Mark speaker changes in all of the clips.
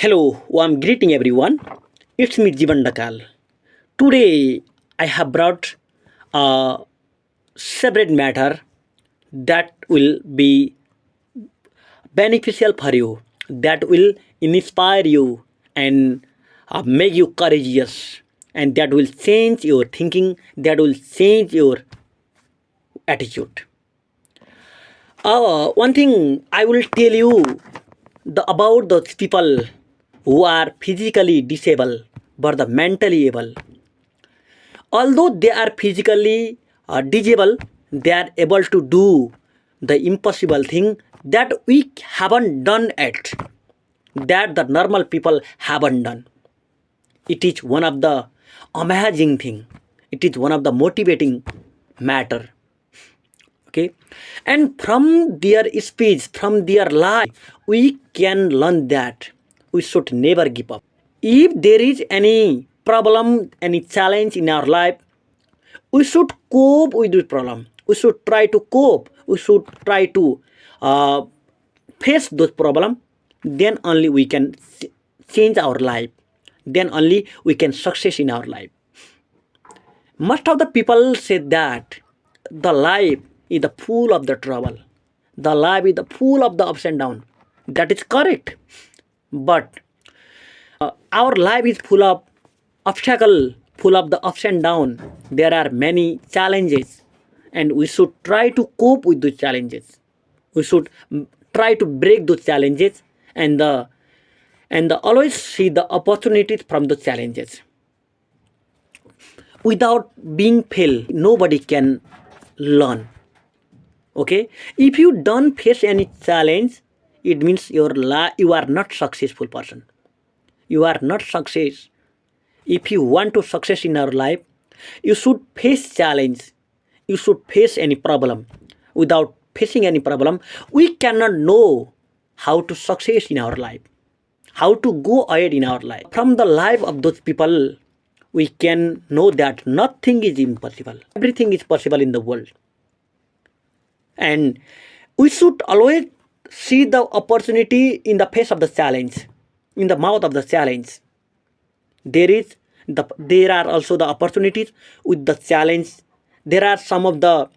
Speaker 1: Hello, I'm greeting everyone. It's me Jivan Dakal. Today I have brought a separate matter that will be beneficial for you, that will inspire you and make you courageous, and that will change your thinking, that will change your attitude. One thing I will tell you about those people who are physically disabled but the mentally able. Although they are physically disabled, they are able to do the impossible thing that we haven't done yet, that the normal people haven't done. It is one of the amazing thing. It is one of the motivating matter. Okay, and from their speech, from their life, we can learn that we should never give up. If there is any problem, any challenge in our life, we should cope with the problem. We should try to cope. We should try to uh, face those problem. Then only we can change our life. Then only we can success in our life. Most of the people say that the life is the full of the trouble. The life is the full of the ups and downs. That is correct. But our life is full of obstacle, full of the ups and downs. There are many challenges, and we should try to cope with those challenges. We should try to break those challenges and always see the opportunities from the challenges. Without being fail, nobody can learn. Okay, if you don't face any challenge, it means you are not successful person. You are not success. If you want to success in our life, you should face challenge. You should face any problem. Without facing any problem, we cannot know how to success in our life, how to go ahead in our life. From the life of those people, we can know that nothing is impossible. Everything is possible in the world. And we should always see the opportunity in the face of the challenge, in the mouth of the challenge. There are also the opportunities with the challenge. There are some of the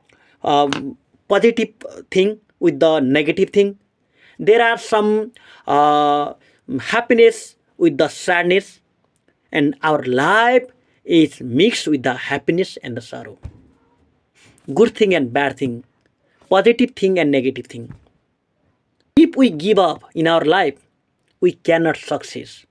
Speaker 1: positive thing with the negative thing. There are some happiness with the sadness, and our life is mixed with the happiness and the sorrow, good thing and bad thing, positive thing and negative thing. If we give up in our life, we cannot success.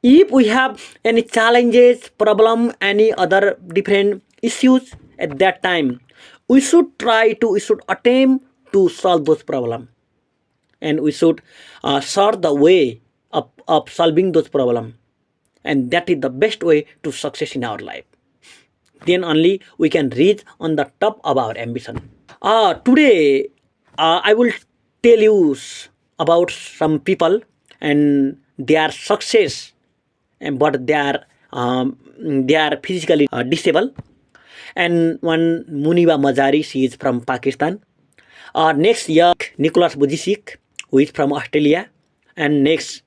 Speaker 1: If we have any challenges, problem, any other different issues at that time, we should attempt to solve those problem, and we should sort the way of solving those problem, and that is the best way to success in our life. Then only we can reach on the top of our ambition. Today, I will tell you about some people and their success, and but they are physically disabled. And one Muniba Mazari, she is from Pakistan. Next year, Nicholas Bujicic, who is from Australia, and next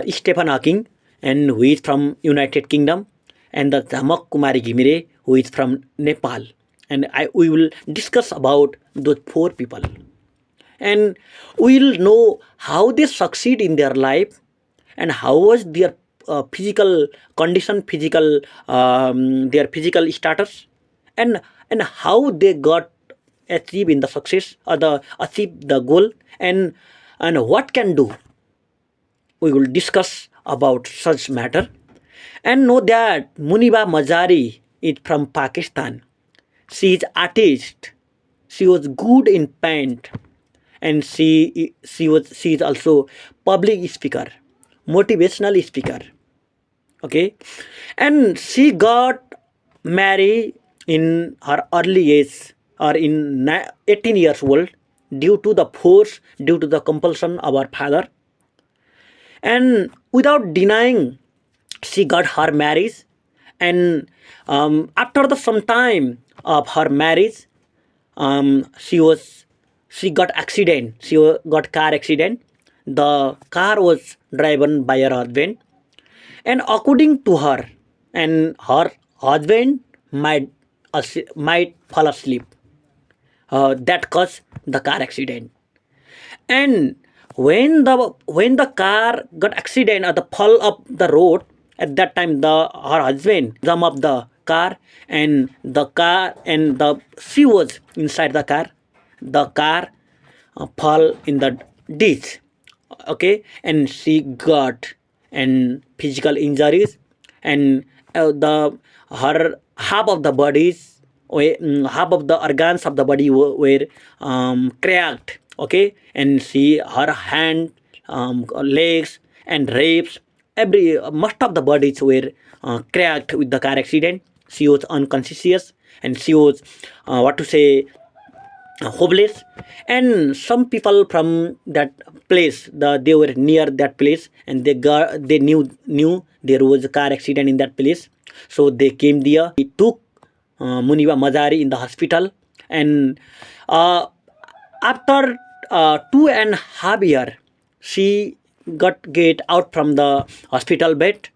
Speaker 1: Stephen Hawking, and who is from United Kingdom, and the Jhamak Kumari Ghimire, who is from Nepal. And we will discuss about those four people, and we will know how they succeed in their life, and how was their physical condition, their physical status, and how they got achieve in the success or the achieve the goal, and what can do. We will discuss about such matter, and know that Muniba Mazari is from Pakistan. She is artist. She was good in paint, and she is also public speaker, motivational speaker. Okay, and she got married in her early age, or in 18 years old, due to the force, due to the compulsion of her father. And without denying, she got her marriage. And after the some time of her marriage, she got accident, got car accident. the car was driven by her husband, and according to her, and her husband might fall asleep. That caused the car accident. And when the car got accident or the fall up the road, at that time the her husband jump up the car, and the she was inside the car fall in the ditch. Okay, and she got and physical injuries, and the her half of the bodies, half of the organs of the body were cracked. Okay, and she her hand, legs and ribs, every most of the bodies were cracked with the car accident. She was unconscious, and she was what to say, hopeless. And some people from that place, they were near that place, and they knew there was a car accident in that place. So they came there. He took Muniba Mazari in the hospital, and uh, after 2.5 years, she got get out from the hospital bed,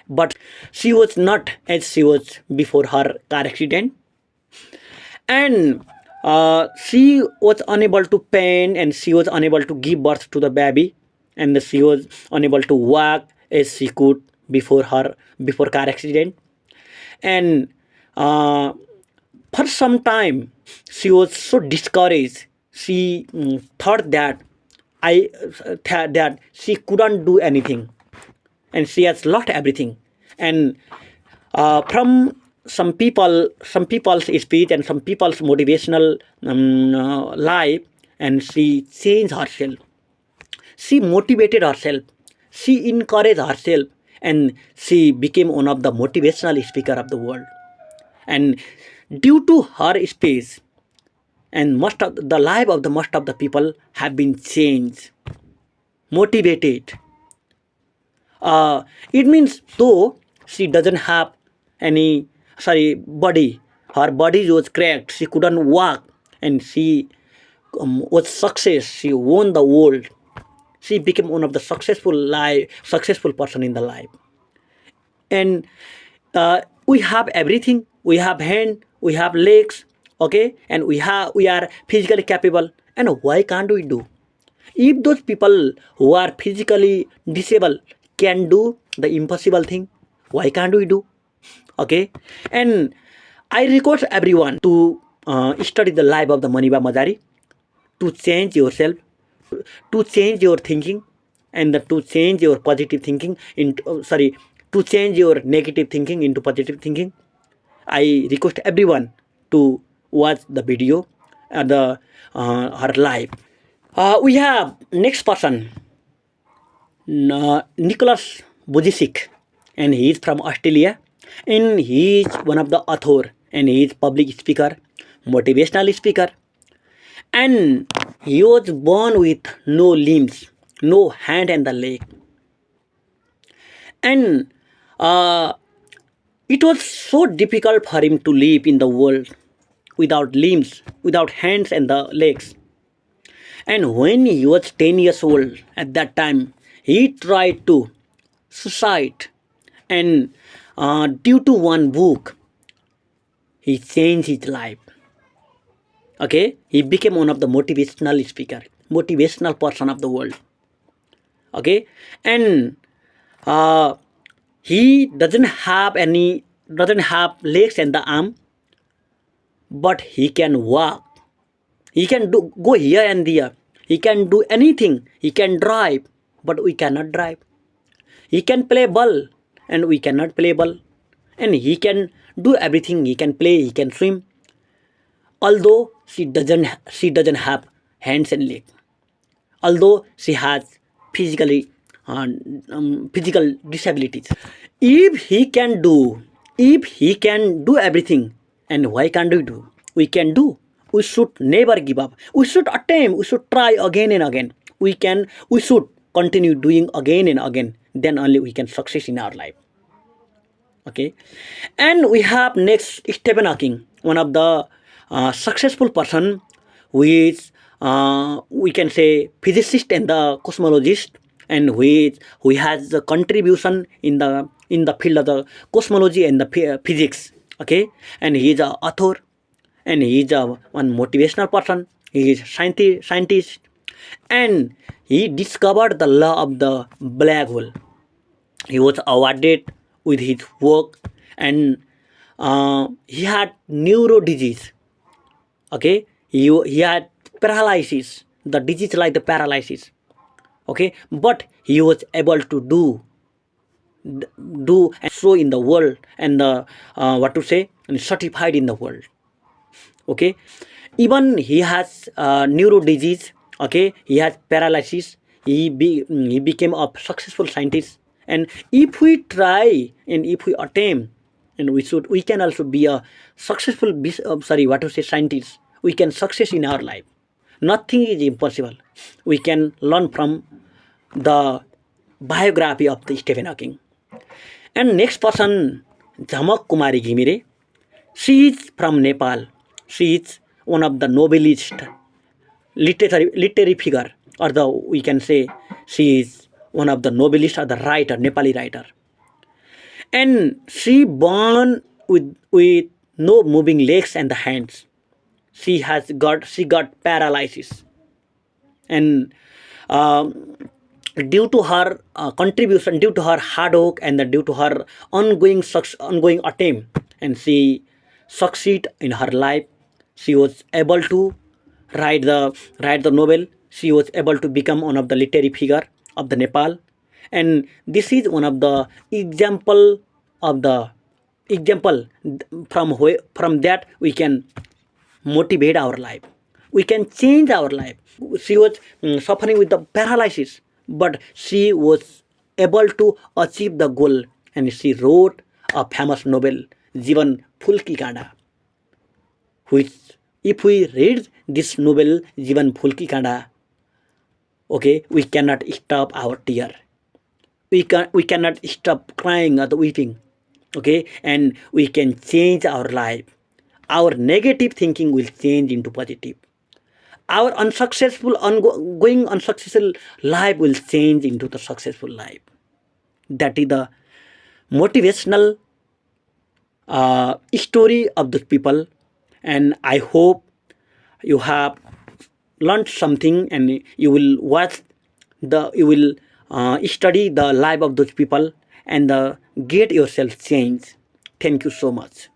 Speaker 1: but she was not as she was before her car accident. And she was unable to pain, and she was unable to give birth to the baby, and she was unable to walk as she could before car accident. And uh, for some time she was so discouraged. She thought that she couldn't do anything, and she has lost everything. And from some people's speech and some people's motivational life, and she changed herself, she motivated herself, she encouraged herself, and she became one of the motivational speaker of the world. And due to her speech, and most of the life of the most of the people have been changed, motivated. It means though she doesn't have any, sorry, body, her body was cracked, she couldn't walk, and she was success, she won the world, she became one of the successful person in the life. And we have everything, we have hand, we have legs. Okay, and we are physically capable, and why can't we do? If those people who are physically disabled can do the impossible thing, why can't we do? Okay, and I request everyone to study the life of the Muniba Mazari, to change yourself, to change your thinking, and to change your positive thinking into to change your negative thinking into positive thinking. I request everyone to watch the video and her life. We have next person, Nicholas Bujicic, and he is from Australia, and he is one of the author, and he is public speaker, motivational speaker, and he was born with no limbs, no hand and the leg, and uh, it was so difficult for him to live in the world without limbs, without hands and the legs. And when he was 10 years old, at that time, he tried to suicide. And due to one book, he changed his life. Okay, he became one of the motivational speaker, motivational person of the world. Okay, and uh, he doesn't have legs and the arm, but he can walk. He can go here and there. He can do anything. He can drive, but we cannot drive. He can play ball, and we cannot play ball. And he can do everything. He can play. He can swim. Although she doesn't have hands and legs. Although she has physically physical disabilities. If he can do, if he can do everything, and why can't we do? We can do. We should never give up. We should attempt. We should try again and again. We should continue doing again and again. Then only we can success in our life. Okay, and we have next Stephen Hawking, one of the successful person who is we can say physicist and the cosmologist, and who has the contribution in the field of the cosmology and the physics. Okay, and he is a author, and he is a one motivational person. He is scientist, and he discovered the law of the black hole. He was awarded with his work, and he had neuro disease. Okay, he had paralysis, the disease like the paralysis. Okay, but he was able to do and show in the world, and what to say, and certified in the world. Okay, even he has neuro disease. Okay, he has paralysis. He became a successful scientist. And if we try and if we attempt, and we can also be a successful sorry, what to say, scientist. We can success in our life. Nothing is impossible. We can learn from the biography of the Stephen Hawking. And next person, Jhamak Kumari Ghimire. She is from Nepal. She is one of the novelist, literary figure, or the we can say she is one of the novelist or the writer, Nepali writer. And she born with no moving legs and the hands. She got paralysis, and due to her contribution, due to her hard work, and due to her ongoing attempt, and she succeed in her life. She was able to write the novel. She was able to become one of the literary figure of the Nepal, and this is one of the of the example from that we can motivate our life. We can change our life. She was suffering with the paralysis, but she was able to achieve the goal, and she wrote a famous novel, Jivan Phul Ki Kanda, which if we read this novel, Jivan Phul Ki Kanda, okay, we cannot stop our tear. We cannot stop crying or weeping. Okay, and we can change our life. Our negative thinking will change into positive. Our ongoing unsuccessful life will change into the successful life. That is the motivational story of the people, and I hope you have learned something, and you will you will study the life of those people, and get yourself changed. Thank you so much.